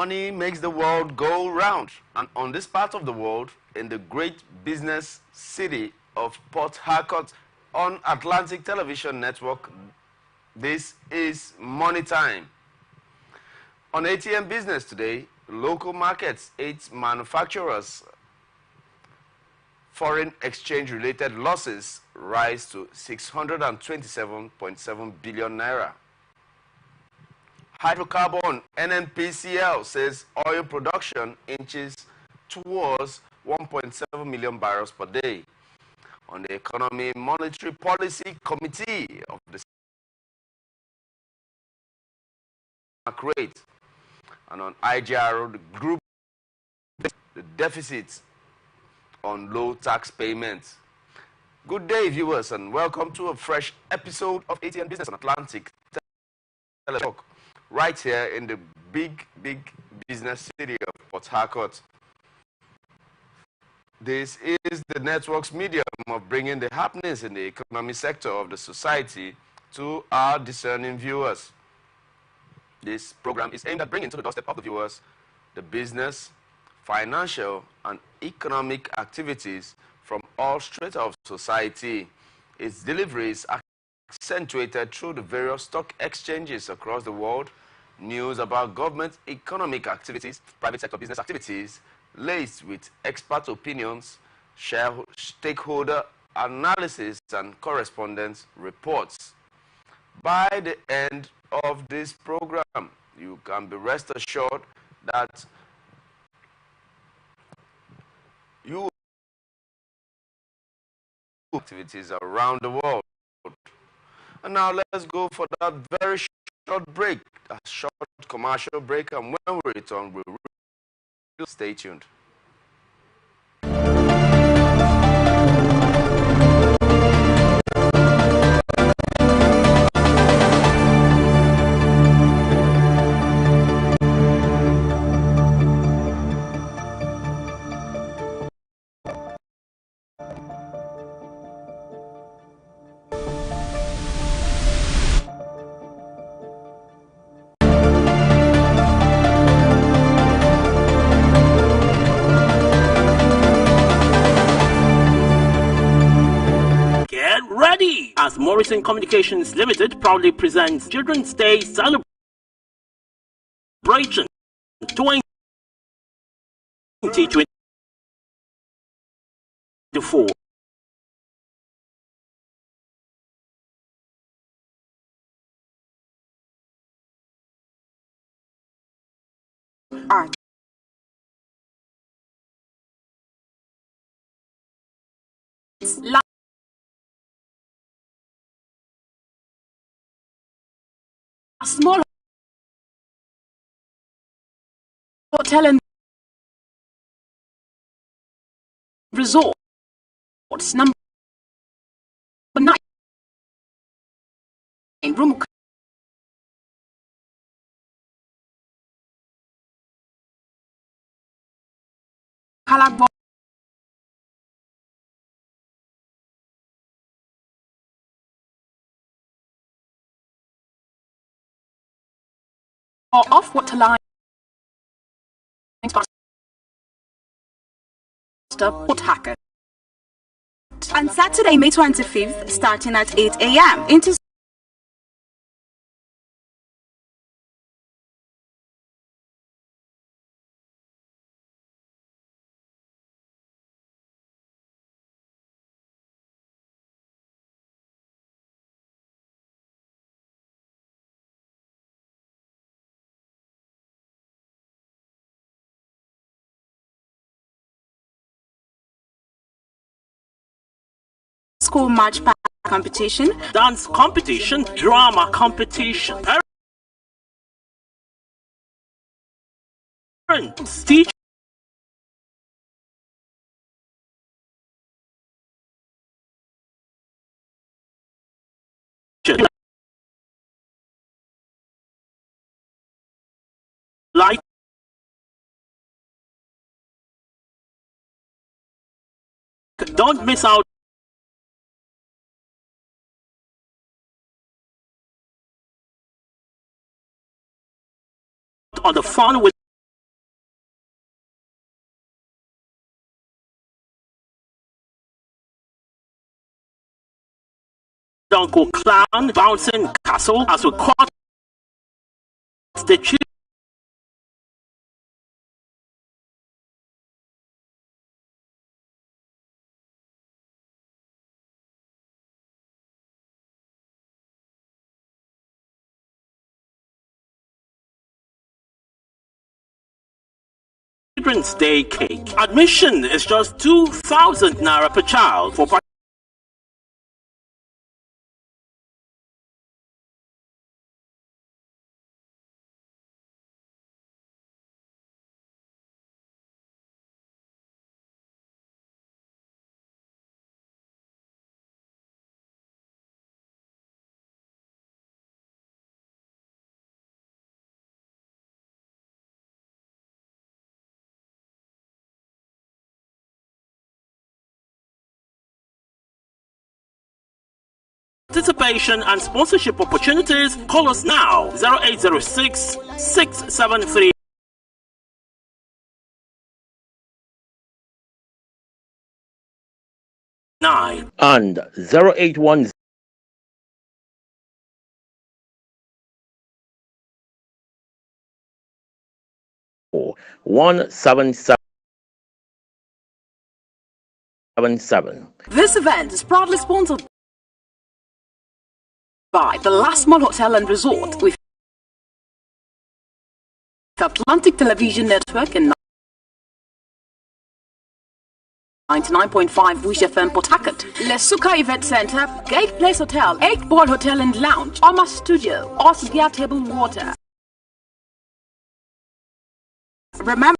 Money makes the world go round, and on this part of the world, in the great business city of Port Harcourt, on Atlantic Television Network, this is Money Time. On Atn Business today, local markets, 8 manufacturers, foreign exchange related losses rise to 627.7 billion naira. Hydrocarbon NNPCL says oil production inches towards 1.7 million barrels per day. On the Economy Monetary Policy Committee of the rate, and on IGR, the group, the deficits on low tax payments. Good day, viewers, and welcome to a fresh episode of Atn Business on Atlantic Television, right here in the big business city of Port Harcourt. This is the network's medium of bringing the happenings in the economic sector of the society to our discerning viewers. This program is aimed at bringing to the doorstep of the viewers the business, financial, and economic activities from all strata of society. Its delivery is accentuated through the various stock exchanges across the world, news about government economic activities, private sector business activities, laced with expert opinions, stakeholder analysis, and correspondence reports. By the end of this program, you can be rest assured that you activities around the world. And now let's go for that very short break, a short commercial break, and when we return, we'll stay tuned. As Morrison Communications Limited proudly presents Children's Day Celebration 2024. A small hotel and resorts number 9 room Calagbo or off water line Port Harcourt. On Saturday, May 25th, starting at 8 a.m. into school march competition, dance competition, drama competition, parents, teachers, like don't miss out on the fun with Uncle Clown bouncing castle as we caught the Children's Day cake. Admission is just 2,000 naira per child for 'Participation and sponsorship opportunities. Call us now 0806 673 and 0810 177. This event is proudly sponsored by the Last Mall Hotel and Resort with Atlantic Television Network and 99.5 Wish FM Port Harcourt, Lesuka Event Center, Gate Place Hotel, 8 Ball Hotel and Lounge, Oma Studio, Osgia Table Water. Remember,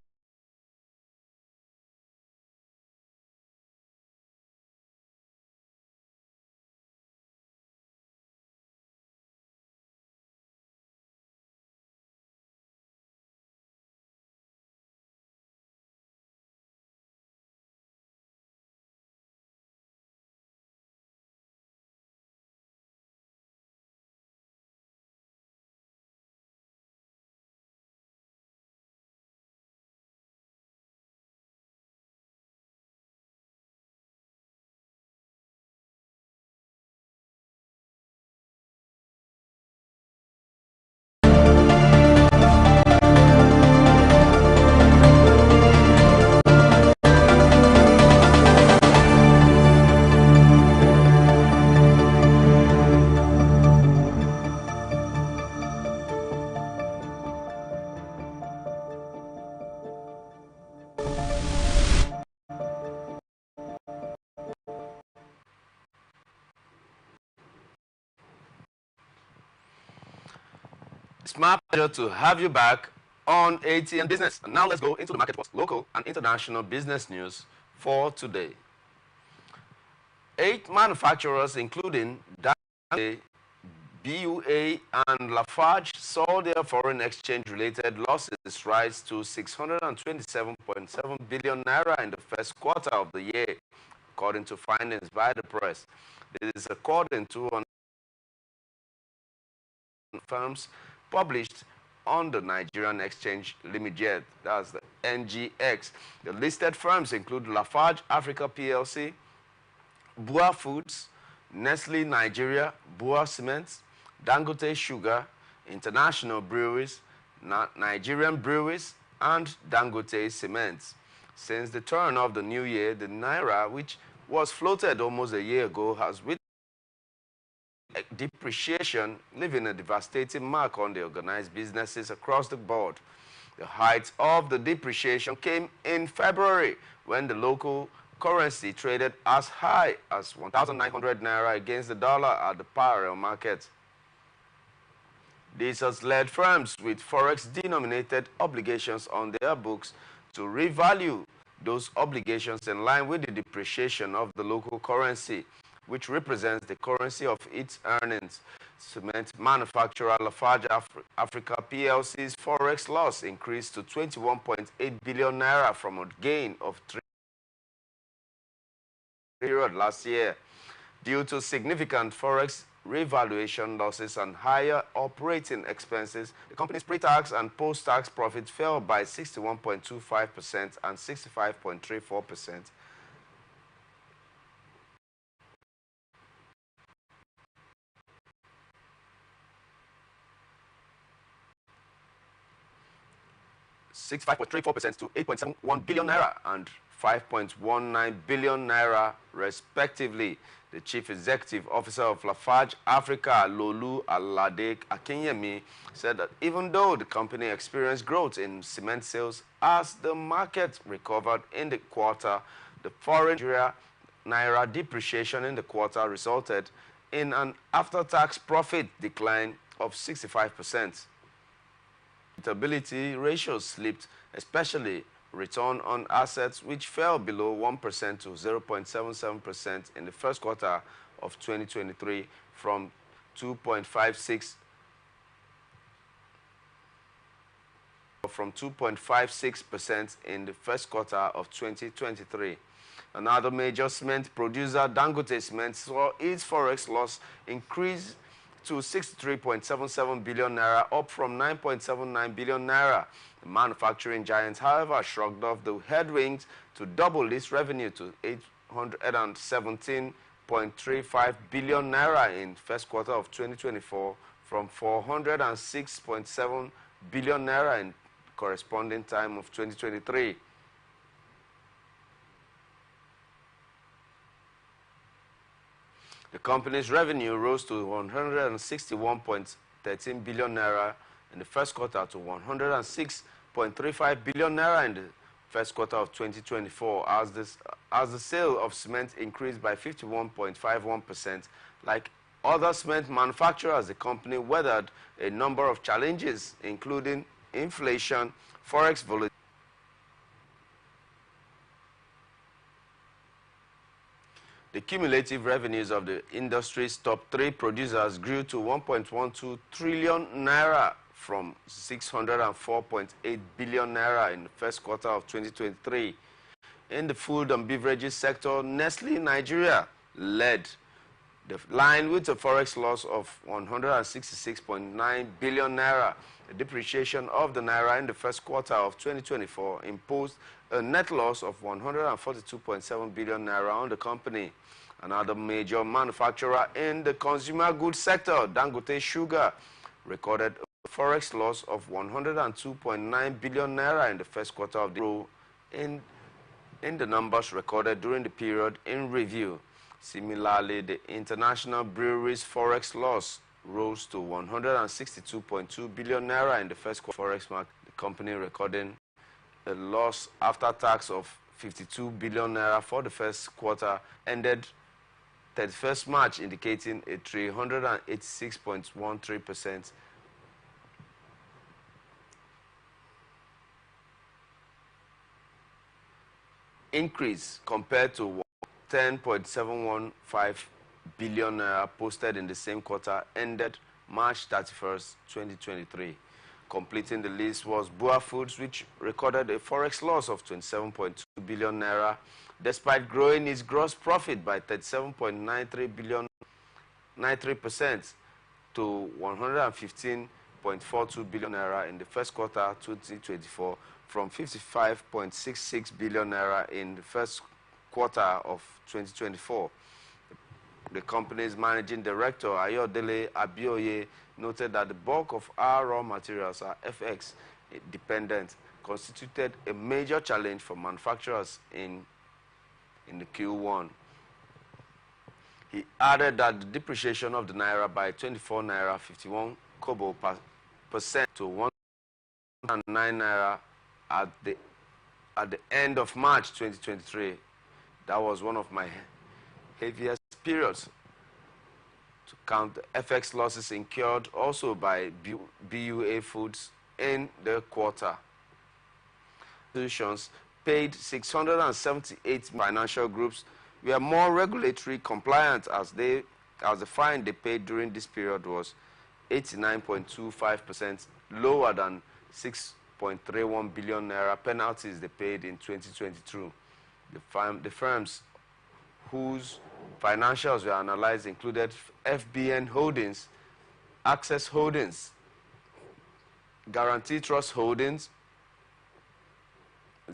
It's my pleasure to have you back on Atn Business. And now let's go into the market for local and international business news for today. 8 manufacturers, including BUA and Lafarge, saw their foreign exchange-related losses rise to 627.7 billion naira in the first quarter of the year, according to findings by the press. This is according to firms published on the Nigerian Exchange Limited, that's the NGX. The listed firms include Lafarge Africa PLC, Bua Foods, Nestle Nigeria, Bua Cements, Dangote Sugar, International Breweries, Nigerian Breweries, and Dangote Cements. Since the turn of the new year, the Naira, which was floated almost a year ago, has witnessed depreciation, leaving a devastating mark on the organized businesses across the board. The height of the depreciation came in February, when the local currency traded as high as 1,900 naira against the dollar at the parallel market. This has led firms with forex-denominated obligations on their books to revalue those obligations in line with the depreciation of the local currency, which represents the currency of its earnings. Cement manufacturer Lafarge Africa PLC's forex loss increased to 21.8 billion naira from a gain of 3 period last year. Due to significant forex revaluation losses and higher operating expenses, the company's pre-tax and post-tax profit fell by 61.25% and 65.34%. 65.34% to 8.71 billion naira and 5.19 billion naira respectively. The Chief Executive Officer of Lafarge Africa, Lolu Alade Akinyemi, said that even though the company experienced growth in cement sales as the market recovered in the quarter, the foreign naira depreciation in the quarter resulted in an after-tax profit decline of 65%. Profitability ratios slipped, especially return on assets, which fell below 1% to 0.77% in the first quarter of 2023 from 2.56% in the first quarter of 2023. Another major cement producer, Dangote Cement, saw its forex loss increase to 63.77 billion naira, up from 9.79 billion naira. The manufacturing giant, however, shrugged off the headwinds to double its revenue to 817.35 billion naira in first quarter of 2024 from 406.7 billion naira in corresponding time of 2023. The company's revenue rose to 161.13 billion naira in the first quarter to 106.35 billion naira in the first quarter of 2024 as the sale of cement increased by 51.51%. Like other cement manufacturers, the company weathered a number of challenges, including inflation, forex volatility. The cumulative revenues of the industry's top three producers grew to 1.12 trillion naira from 604.8 billion naira in the first quarter of 2023. In the food and beverages sector, Nestle Nigeria led the line with a forex loss of 166.9 billion naira. The depreciation of the naira in the first quarter of 2024 imposed a net loss of 142.7 billion naira on the company. Another major manufacturer in the consumer goods sector, Dangote Sugar, recorded a forex loss of 102.9 billion naira in the first quarter of the year in the numbers recorded during the period in review. Similarly, the international brewery's forex loss rose to 162.2 billion naira in the first quarter. Forex market, the company recording a loss after tax of 52 billion naira for the first quarter ended 31st March, indicating a 386.13% increase compared to 10.715 billion naira posted in the same quarter ended March 31st, 2023. Completing the list was Bua Foods, which recorded a forex loss of 27.2 billion naira, despite growing its gross profit by 37.93% to 115.42 billion naira in the first quarter 2024 from 55.66 billion naira in the first quarter of 2024. The company's managing director, Ayodele Abioye, noted that the bulk of our raw materials are FX dependent, constituted a major challenge for manufacturers in the Q1. He added that the depreciation of the naira by 24 naira 51 kobo percent to 109 naira at the end of March 2023. That was one of my heaviest periods to count the FX losses incurred also by BUA Foods in the quarter. Institutions paid 678 financial groups were more regulatory compliant as the fine they paid during this period was 89.25% lower than 6.31 billion naira penalties they paid in 2022. The firms whose financials were analyzed included FBN Holdings, Access Holdings, Guarantee Trust Holdings,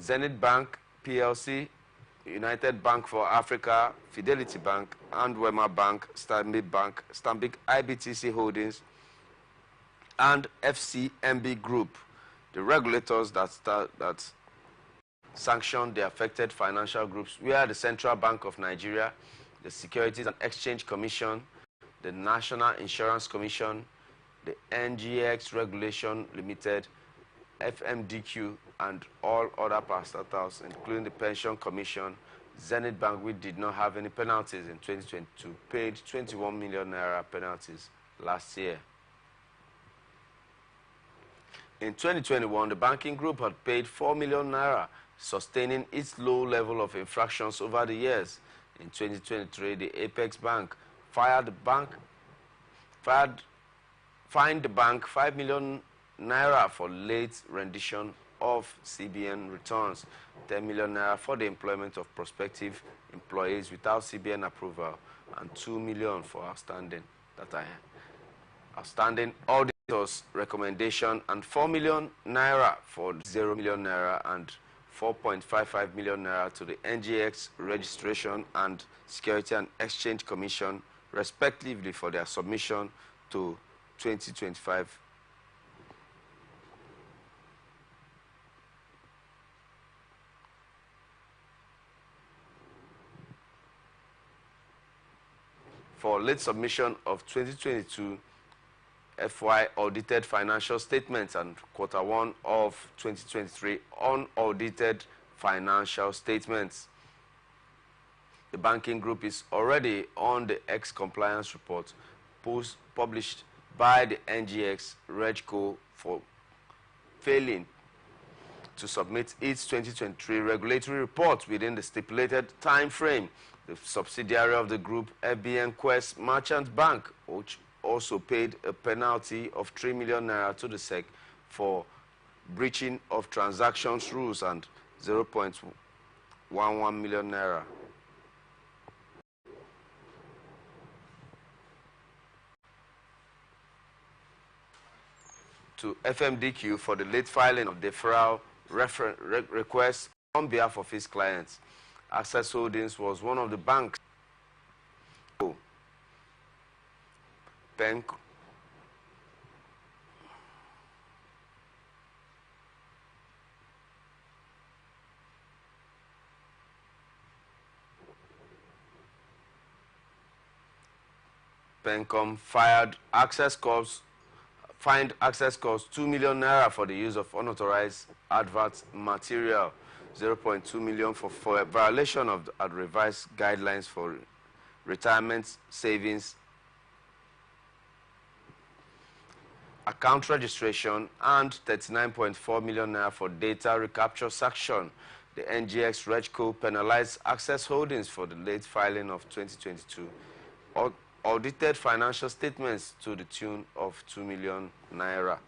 Zenith Bank PLC, United Bank for Africa, Fidelity Bank, and Wema Bank, Stanbic IBTC Holdings, and FCMB Group. The regulators that sanctioned the affected financial groups were the Central Bank of Nigeria, the Securities and Exchange Commission, the National Insurance Commission, the NGX Regulation Limited, FMDQ, and all other parastatals, including the Pension Commission. Zenith Bank, which did not have any penalties in 2022, paid 21 million naira penalties last year. In 2021, the banking group had paid 4 million naira, sustaining its low level of infractions over the years. In 2023, the Apex Bank fined the bank 5 million naira for late rendition of CBN returns, 10 million naira for the employment of prospective employees without CBN approval, and 2 million for outstanding auditors recommendation, and 4 million naira for 0 million naira and 4.55 million naira to the NGX Registration and Security and Exchange Commission, respectively, for their submission to 2025 for late submission of 2022 FY audited financial statements and Q1 of 2023 unaudited financial statements. The banking group is already on the X-compliance report published by the NGX Regco for failing to submit its 2023 regulatory report within the stipulated time frame. The subsidiary of the group, FBN Quest Merchant Bank, which also paid a penalty of 3 million naira to the SEC for breaching of transactions rules and 0.11 million naira. To FMDQ for the late filing of deferral requests on behalf of his clients. Access Holdings was one of the banks. Pencom fined Access Corps 2 million naira for the use of unauthorized advert material, 0.2 million for a violation of the revised guidelines for retirement savings account registration, and 39.4 million naira for data recapture sanction. The NGX Regco penalized Access Holdings for the late filing of 2022 audited financial statements to the tune of 2 million naira.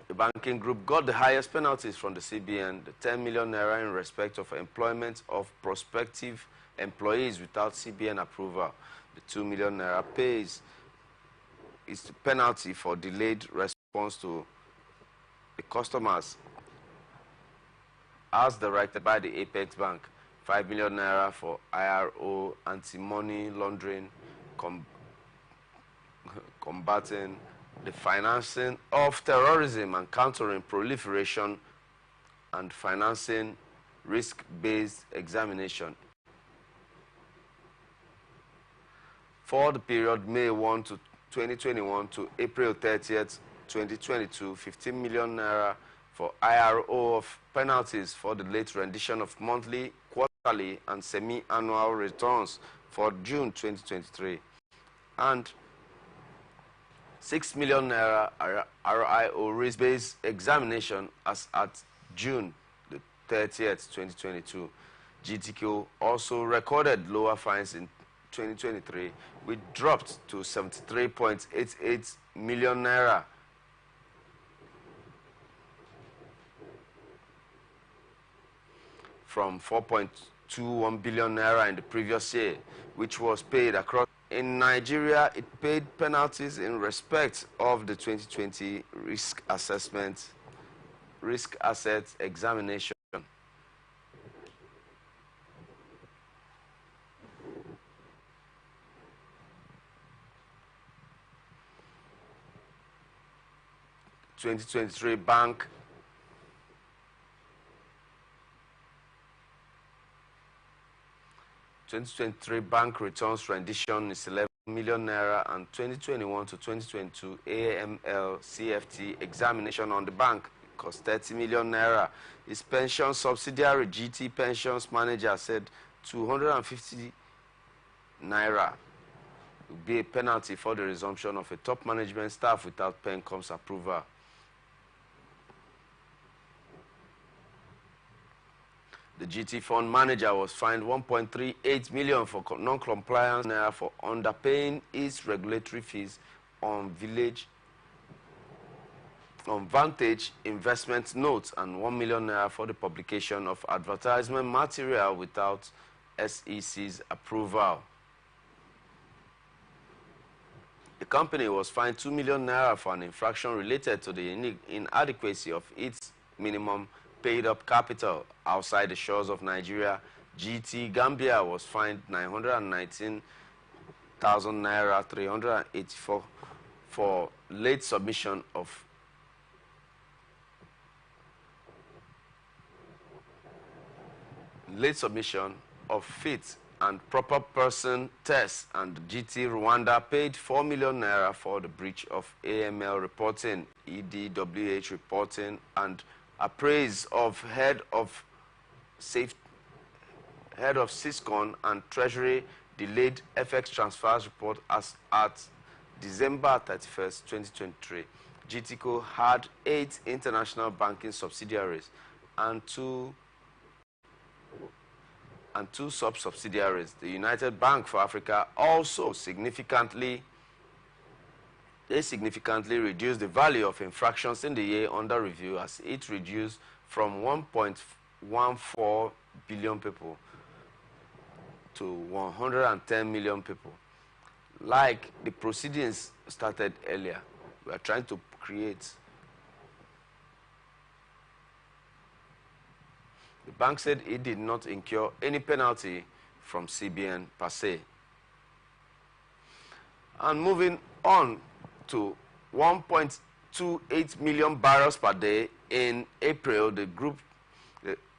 The banking group got the highest penalties from the CBN, the 10 million naira in respect of employment of prospective employees without CBN approval. The 2 million naira pays is the penalty for delayed response to the customers as directed by the Apex Bank. 5 million naira for IRO, anti-money laundering, combating the financing of terrorism and countering proliferation, and financing risk-based examination. For the period May 1 to 2021 to April 30th, 2022, 15 million naira for IRO of penalties for the late rendition of monthly, quarterly, and semi-annual returns for June 2023, and 6 million naira RIO risk-based examination as at June the 30th, 2022. GTQ also recorded lower fines in 2023, which dropped to 73.88 million naira from 4.21 billion naira in the previous year, which was paid across. In Nigeria, it paid penalties in respect of the 2020 risk assessment, risk asset examination. 2023 bank returns rendition is 11 million naira, and 2021 to 2022 AML CFT examination on the bank cost 30 million naira. Its pension subsidiary GT Pensions manager said 250 naira will be a penalty for the resumption of a top management staff without PENCOM's approval. The GT fund manager was fined 1.38 million for non-compliance for underpaying its regulatory fees on Vantage investment notes, and 1 million naira for the publication of advertisement material without SEC's approval. The company was fined 2 million naira for an infraction related to the inadequacy of its minimum paid-up capital outside the shores of Nigeria. GT Gambia was fined 919,000 naira 384 for late submission of fit and proper person tests, and GT Rwanda paid 4 million naira for the breach of AML reporting, EDWH reporting, and appraise of head of Syscon and Treasury delayed FX transfers report as at December 31st, 2023. GTCO had 8 international banking subsidiaries and two sub-subsidiaries. The United Bank for Africa also significantly reduced the value of infractions in the year under review, as it reduced from 1.14 billion people to 110 million people. Like the proceedings started earlier, we are trying to create. The bank said it did not incur any penalty from CBN per se. And moving on to 1.28 million barrels per day in April, the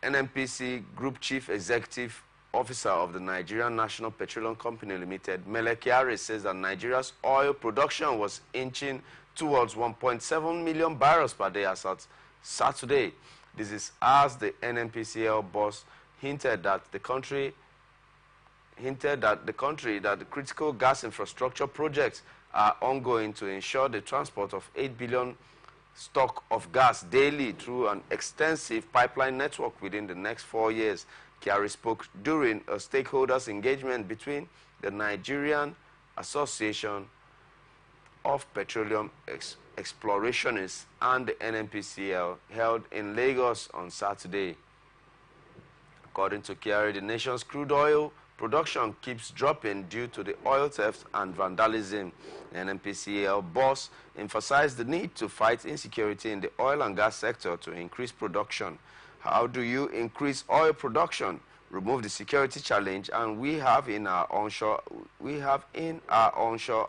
NNPC Group Chief Executive Officer of the Nigerian National Petroleum Company Limited, Mele Kyari, says that Nigeria's oil production was inching towards 1.7 million barrels per day as at Saturday. This is as the NNPCL boss hinted that the critical gas infrastructure projects are ongoing to ensure the transport of 8 billion stock of gas daily through an extensive pipeline network within the next 4 years. Kyari spoke during a stakeholders engagement between the Nigerian Association of Petroleum Explorationists and the NNPCL held in Lagos on Saturday. According to Kyari, the nation's crude oil production keeps dropping due to the oil theft and vandalism. The NNPCL boss emphasized the need to fight insecurity in the oil and gas sector to increase production. How do you increase oil production? Remove the security challenge, and we have in our onshore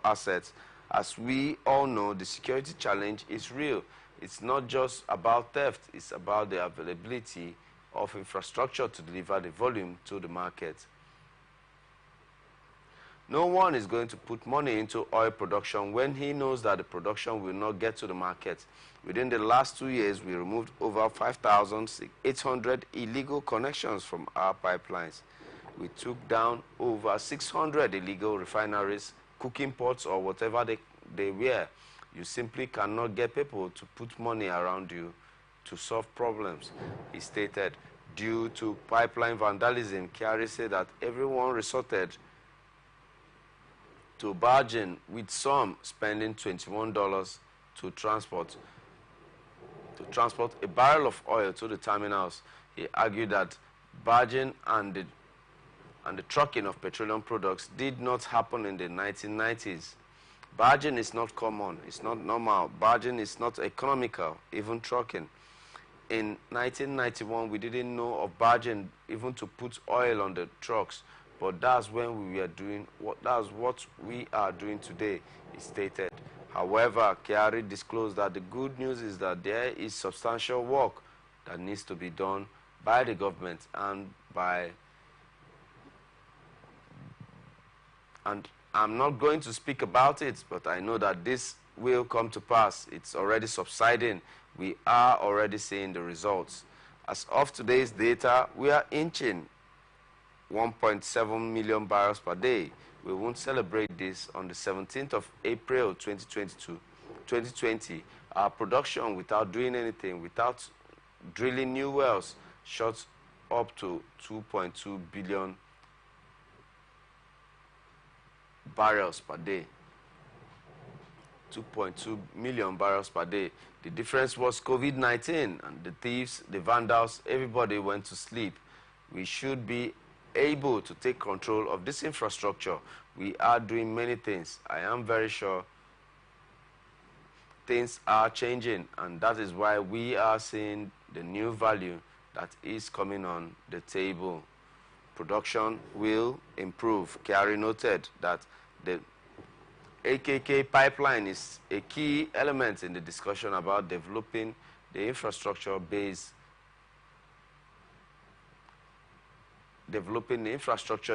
assets. As we all know, the security challenge is real. It's not just about theft, it's about the availability of infrastructure to deliver the volume to the market. No one is going to put money into oil production when he knows that the production will not get to the market. Within the last 2 years, we removed over 5,800 illegal connections from our pipelines. We took down over 600 illegal refineries, cooking pots, or whatever they were. You simply cannot get people to put money around you to solve problems, he stated. Due to pipeline vandalism, Kyari said that everyone resorted to barging, with some spending $21 to transport a barrel of oil to the terminals. He argued that barging and the trucking of petroleum products did not happen in the 1990s. Barging is not common, it's not normal. Barging is not economical, even trucking. In 1991, we didn't know of barging even to put oil on the trucks, but that's when we were doing that's what we are doing today, he stated. However, Kyari disclosed that the good news is that there is substantial work that needs to be done by the government and I'm not going to speak about it, but I know that this will come to pass. It's already subsiding. We are already seeing the results. As of today's data, we are inching 1.7 million barrels per day. We won't celebrate this on the 17th of April 2020. Our production, without doing anything, without drilling new wells, shot up to 2.2 billion barrels per day. 2.2 million barrels per day. The difference was COVID-19, and the thieves, the vandals, everybody went to sleep. We should be able to take control of this infrastructure. We are doing many things. I am very sure things are changing, and that is why we are seeing the new value that is coming on the table. Production will improve. Kyari noted that the AKK pipeline is a key element in the discussion about developing the infrastructure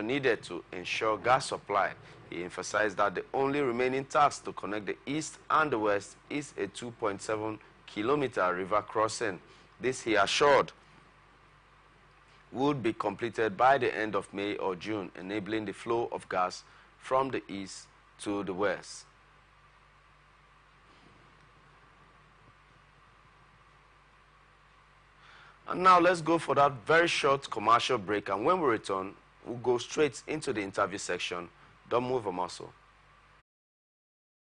needed to ensure gas supply. He emphasized that the only remaining task to connect the east and the west is a 2.7-kilometer river crossing. This, he assured, would be completed by the end of May or June, enabling the flow of gas from the east to the west. And now let's go for that very short commercial break, and when we return, we'll go straight into the interview section. Don't move a muscle.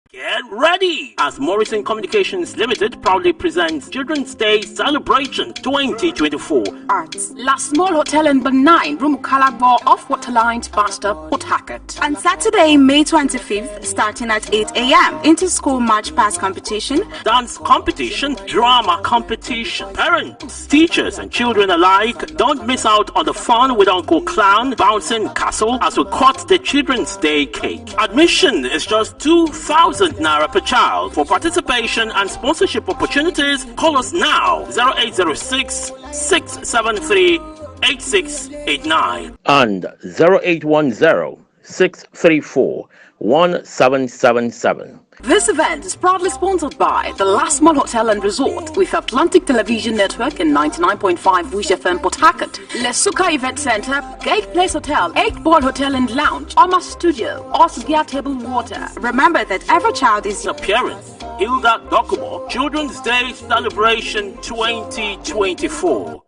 Get ready! As Morrison Communications Limited proudly presents Children's Day Celebration 2024 at La Small Hotel in B9, Room Calagbo off Waterlines, Basta, Port Hackett. On Saturday, May 25th, starting at 8 a.m. Inter-school march past competition, dance competition, drama competition. Parents, teachers and children alike, don't miss out on the fun with Uncle Clown bouncing castle as we cut the Children's Day cake. Admission is just 2,000 Naira per child. For participation and sponsorship opportunities, call us now 0806 673 8689 and 0810 634 1777. This event is proudly sponsored by the Last Mall Hotel and Resort with Atlantic Television Network and 99.5 Wish FM Port Hackett, Lesuka Event Center, Gate Place Hotel, 8 Ball Hotel and Lounge, Oma Studio, Osgia Table Water. Remember that every child is appearance. Hilda Dokubo, Children's Day Celebration 2024.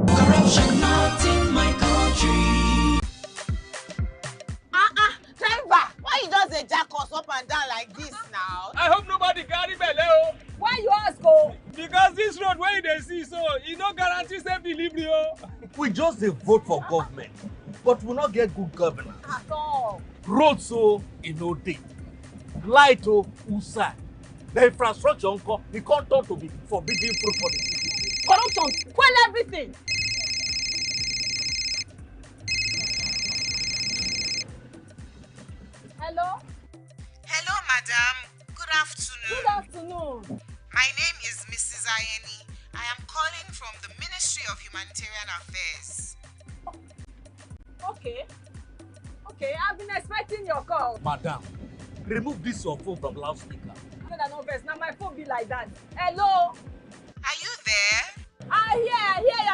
Corruption not in my country. Driver, why you just dey jack us up and down like this now? I hope nobody carry belle. Why you ask o? Because this road wey you dey see so, e no guarantee safe delivery o. We just dey vote for government, but we no get good governance. At all. Road so e no dey, light o usai, the infrastructure nko e come turn to be forbidden fruit for the city. Corruption, well everything. Hello? Hello, madam. Good afternoon. Good afternoon. My name is Mrs. Ayeni. I am calling from the Ministry of Humanitarian Affairs. Okay, I've been expecting your call. Madam, remove this your phone from loudspeaker. No vex, now my phone be like that. Hello? Are you there? I hear,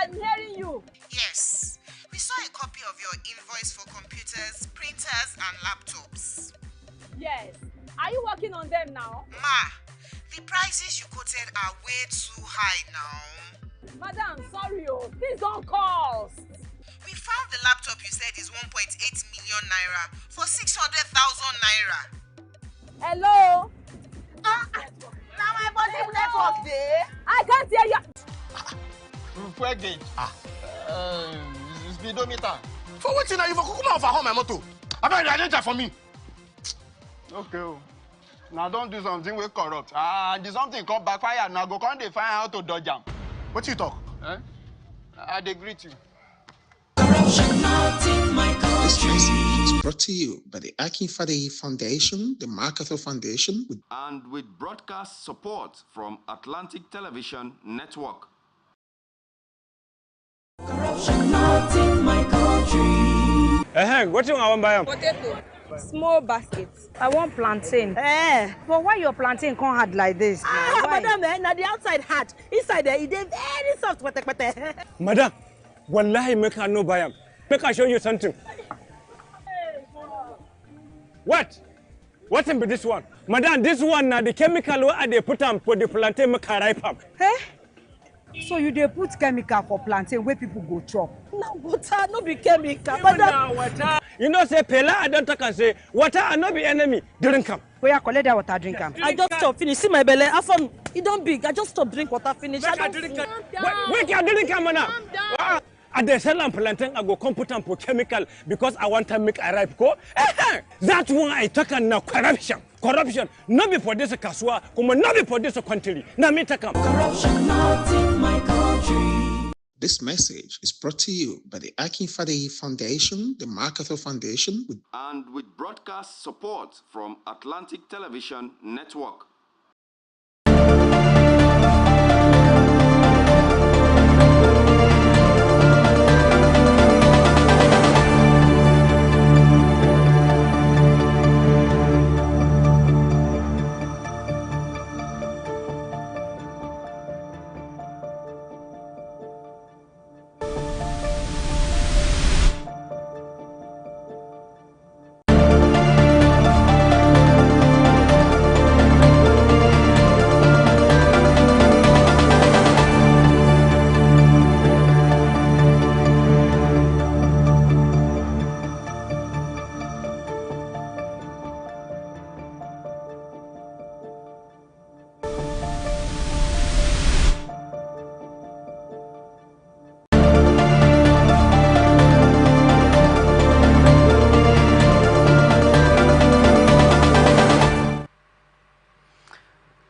I'm hearing you. Yes. We saw a copy of your invoice for computers, printers, and laptops. Yes. Are you working on them now? Ma, the prices you quoted are way too high now. Madam, sorry, please don't cost. We found the laptop you said is 1.8 million naira for 600,000 naira. Hello? Now my body network there. I can't hear you. Where gauge? Speedometer. For what now? You for come over home my motor. I beg you identify for me. Okay. Now don't do something we corrupt. And something come backfire. Now go come they find how to dodge them. What you talk? I dey greet you. Corruption not in my country. Brought to you by the Akinfade Foundation, the MacArthur Foundation, and with broadcast support from Atlantic Television Network. Corruption not in my country. What do you want to buy? Potato. Small baskets. I want plantain. But why your plantain can't hard like this? Madam, now the outside hard. Inside there, it is very soft. Madam, wallahi make her no buy them. Make her show you something. What? What's in this one? Madam, this one now the chemical what they put on for the plantain make her ripe up. So you dey put chemical for plantain where people go chop? No water, no be chemical. Water. You know say Pela I don't talk and say water and not be enemy. Drink am. Where I collect that water, drink am. I just stop finish. See my belly. I found it don't big. I just stop drink water finish. I don't drink. Wait, you drink am now. At the sell and plantain, I go come put on for chemical because I want to make a ripe go. That's why I talk now corruption. Corruption. Not be for this kaswa, come not be for this country. Now me take am. Corruption not in my country. This message is brought to you by the Akinfade Foundation, the MacArthur Foundation, and with broadcast support from Atlantic Television Network.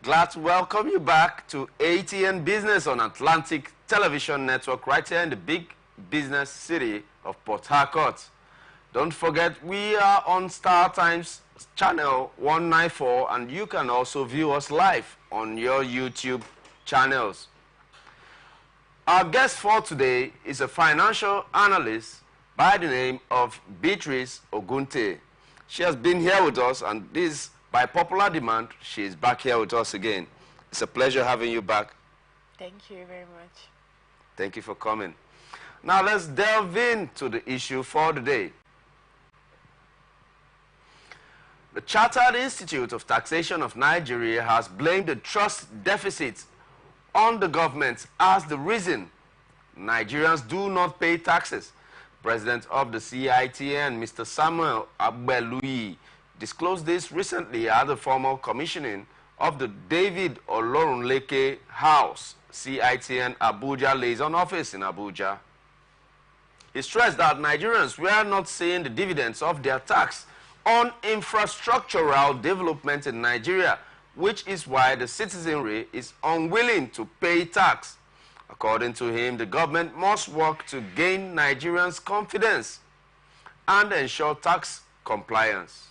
Glad to welcome you back to Atn Business on Atlantic Television Network right here in the big business city of Port Harcourt. Don't forget we are on StarTimes channel 194 and you can also view us live on your YouTube channels. Our guest for today is a financial analyst by the name of Beatrice Ogunte. She has been here with us and this by popular demand, she is back here with us again. It's a pleasure having you back. Thank you very much. Thank you for coming. Now let's delve into the issue for the day. The Chartered Institute of Taxation of Nigeria has blamed the trust deficit on the government as the reason Nigerians do not pay taxes. President of the CITN, Mr. Samuel Abeluyi, disclosed this recently at the formal commissioning of the David Olorunleke House, CITN Abuja liaison office in Abuja. He stressed that Nigerians were not seeing the dividends of their tax on infrastructural development in Nigeria, which is why the citizenry is unwilling to pay tax. According to him, the government must work to gain Nigerians' confidence and ensure tax compliance.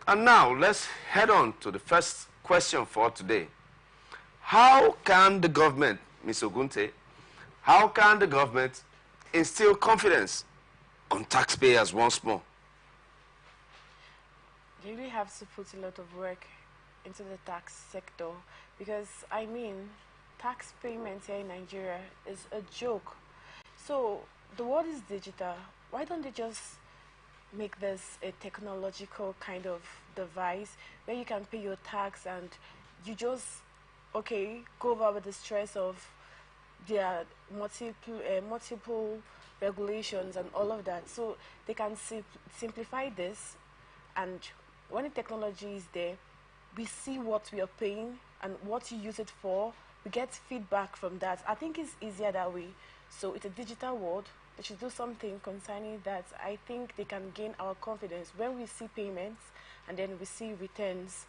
And now, let's head on to the first question for today. How can the government, Ms. Ogunte, how can the government instill confidence on taxpayers once more? You really have to put a lot of work into the tax sector because, I mean, tax payments here in Nigeria is a joke. So, the world is digital. Why don't they just make this a technological kind of device where you can pay your tax and you just, okay, go over with the stress of their multiple regulations and all of that. So they can simplify this, and when the technology is there, we see what we are paying and what you use it for. We get feedback from that. I think it's easier that way. So it's a digital world. They should do something concerning that. I think they can gain our confidence when we see payments and then we see returns.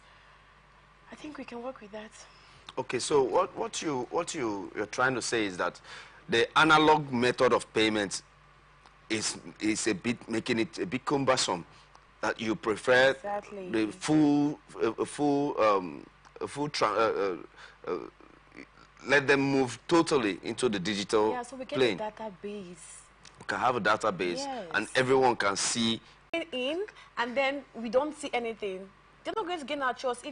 I think we can work with that. Okay, so what you're trying to say is that the analog method of payment is a bit making it a bit cumbersome. That you prefer the let them move totally into the digital Yeah, so we get plane. a database. We can have a database, Yes. and everyone can see. In and then we don't see anything. They're not going to gain our trust if